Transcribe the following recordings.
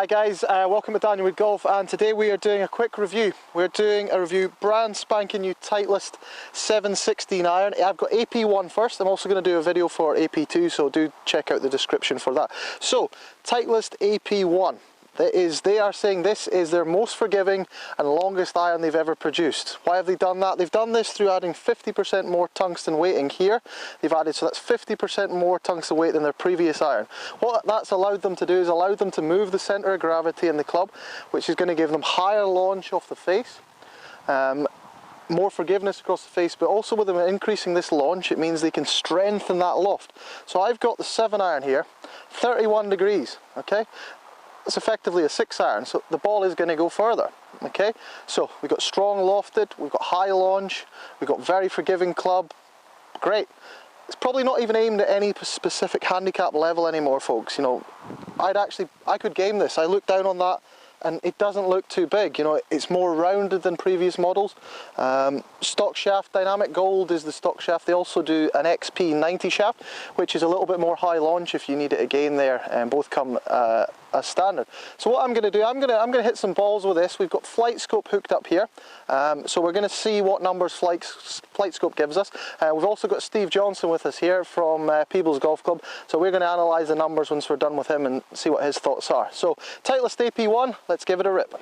Hi guys, welcome to Daniel Wood Golf, and today we are doing a quick review. We're doing a review brand spanking new Titleist 716 iron. I've got AP1 first. I'm also going to do a video for AP2, so do check out the description for that. So, Titleist AP1. They are saying this is their most forgiving and longest iron they've ever produced. Why have they done that? They've done this through adding 50% more tungsten weighting here. They've added, so that's 50% more tungsten weight than their previous iron. What that's allowed them to do is allowed them to move the centre of gravity in the club, which is going to give them higher launch off the face. More forgiveness across the face, but also with them increasing this launch, it means they can strengthen that loft. So I've got the 7 iron here, 31 degrees, okay? It's effectively a 6 iron, so the ball is going to go further, okay? So we've got strong lofted, we've got high launch, we've got very forgiving club, great. It's probably not even aimed at any specific handicap level anymore, folks. You know, I could game this. I looked down on that and it doesn't look too big. You know, it's more rounded than previous models. Stock shaft, dynamic gold is the stock shaft. They also do an XP90 shaft, which is a little bit more high launch if you need it again there, and both come as standard. So what I'm going to do, I'm going to hit some balls with this. We've got flight scope hooked up here, so we're going to see what numbers flight scope gives us. We've also got Steve Johnson with us here from Peebles Golf Club, so we're going to analyse the numbers once we're done with him and see what his thoughts are. So Titleist AP1, let's give it a rip.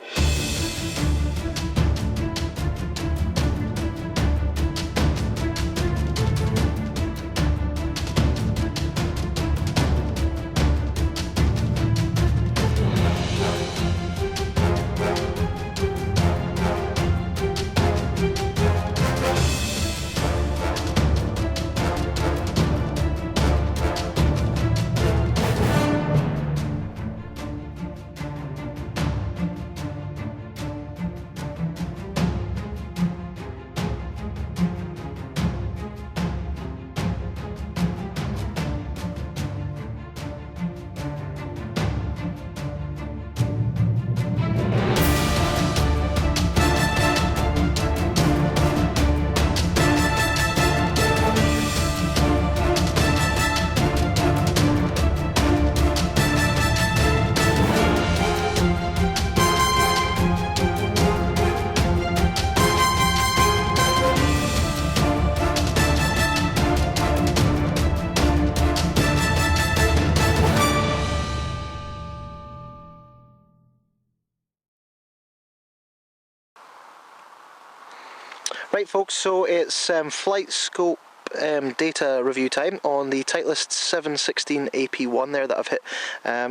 Right folks, so it's flight scope data review time on the Titleist 716 AP1 there that I've hit.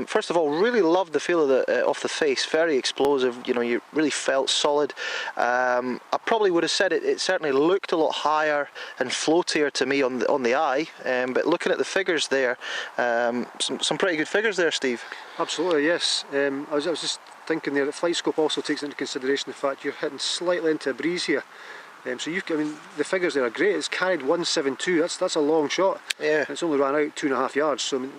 First of all, really loved the feel of the off the face, very explosive, you know, you really felt solid. I probably would have said it certainly looked a lot higher and floatier to me on the eye, but looking at the figures there, some pretty good figures there, Steve. Absolutely, yes. I was just thinking there that flight scope also takes into consideration the fact you're hitting slightly into a breeze here. So I mean, the figures there are great. It's carried 172. That's a long shot. Yeah. And it's only ran out 2.5 yards. So I mean,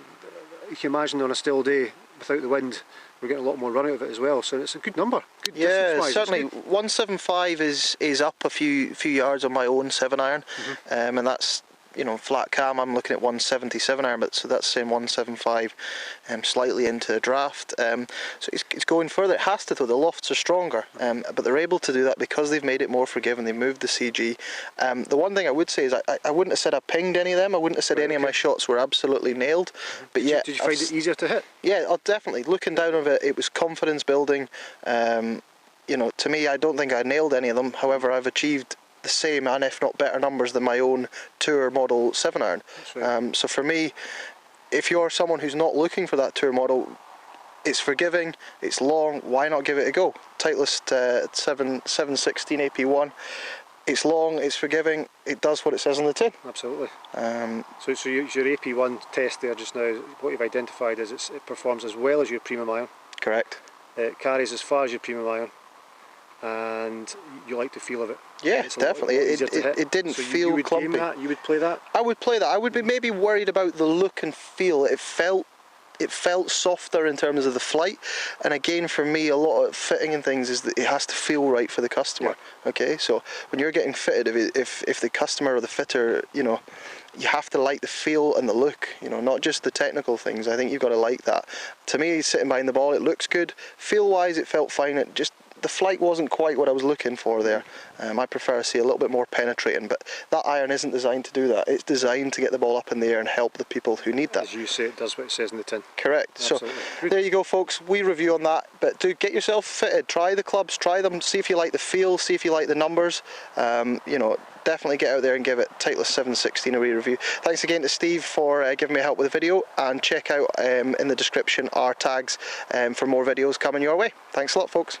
you can imagine on a still day without the wind, we're getting a lot more run out of it as well. So it's a good number. Good yeah, certainly. 175 is up a few yards on my own 7 iron, and that's, you know, flat cam. I'm looking at 177 iron, but so that's saying 175, slightly into a draft. So it's going further. It has to, though. The lofts are stronger, but they're able to do that because they've made it more forgiving. They moved the CG. The one thing I would say is I wouldn't have said I pinged any of them. I wouldn't have said any of my shots were absolutely nailed. But yeah, did you find it easier to hit? Yeah, definitely. Looking down on it, it was confidence building. You know, to me, I don't think I nailed any of them. However, I've achieved the same and if not better numbers than my own tour model 7 iron. Right. So for me, if you're someone who's not looking for that tour model, it's forgiving, it's long, why not give it a go? Titleist 716 AP1, it's long, it's forgiving, it does what it says on the tin. Absolutely. So your AP1 test there just now, what you've identified is it performs as well as your premium iron. Correct. It carries as far as your premium iron, and you like the feel of it. Yeah, definitely. It didn't feel clumpy. You would play that? I would play that. I would be maybe worried about the look and feel. It felt it felt softer in terms of the flight, and again for me a lot of fitting and things is that it has to feel right for the customer. Okay, so when you're getting fitted, if the customer or the fitter, you know, you have to like the feel and the look, you know, not just the technical things. I think you've got to like that. To me, sitting behind the ball, it looks good. Feel wise, it felt fine. It just, the flight wasn't quite what I was looking for there. I prefer to see a little bit more penetrating, but that iron isn't designed to do that. It's designed to get the ball up in the air and help the people who need that. As you say, it does what it says in the tin. Correct. Absolutely. So there you go, folks. We review on that, but do get yourself fitted. Try the clubs, try them, see if you like the feel, see if you like the numbers. You know, definitely get out there and give it Titleist 716 a wee review. Thanks again to Steve for giving me help with the video, and check out in the description our tags for more videos coming your way. Thanks a lot, folks.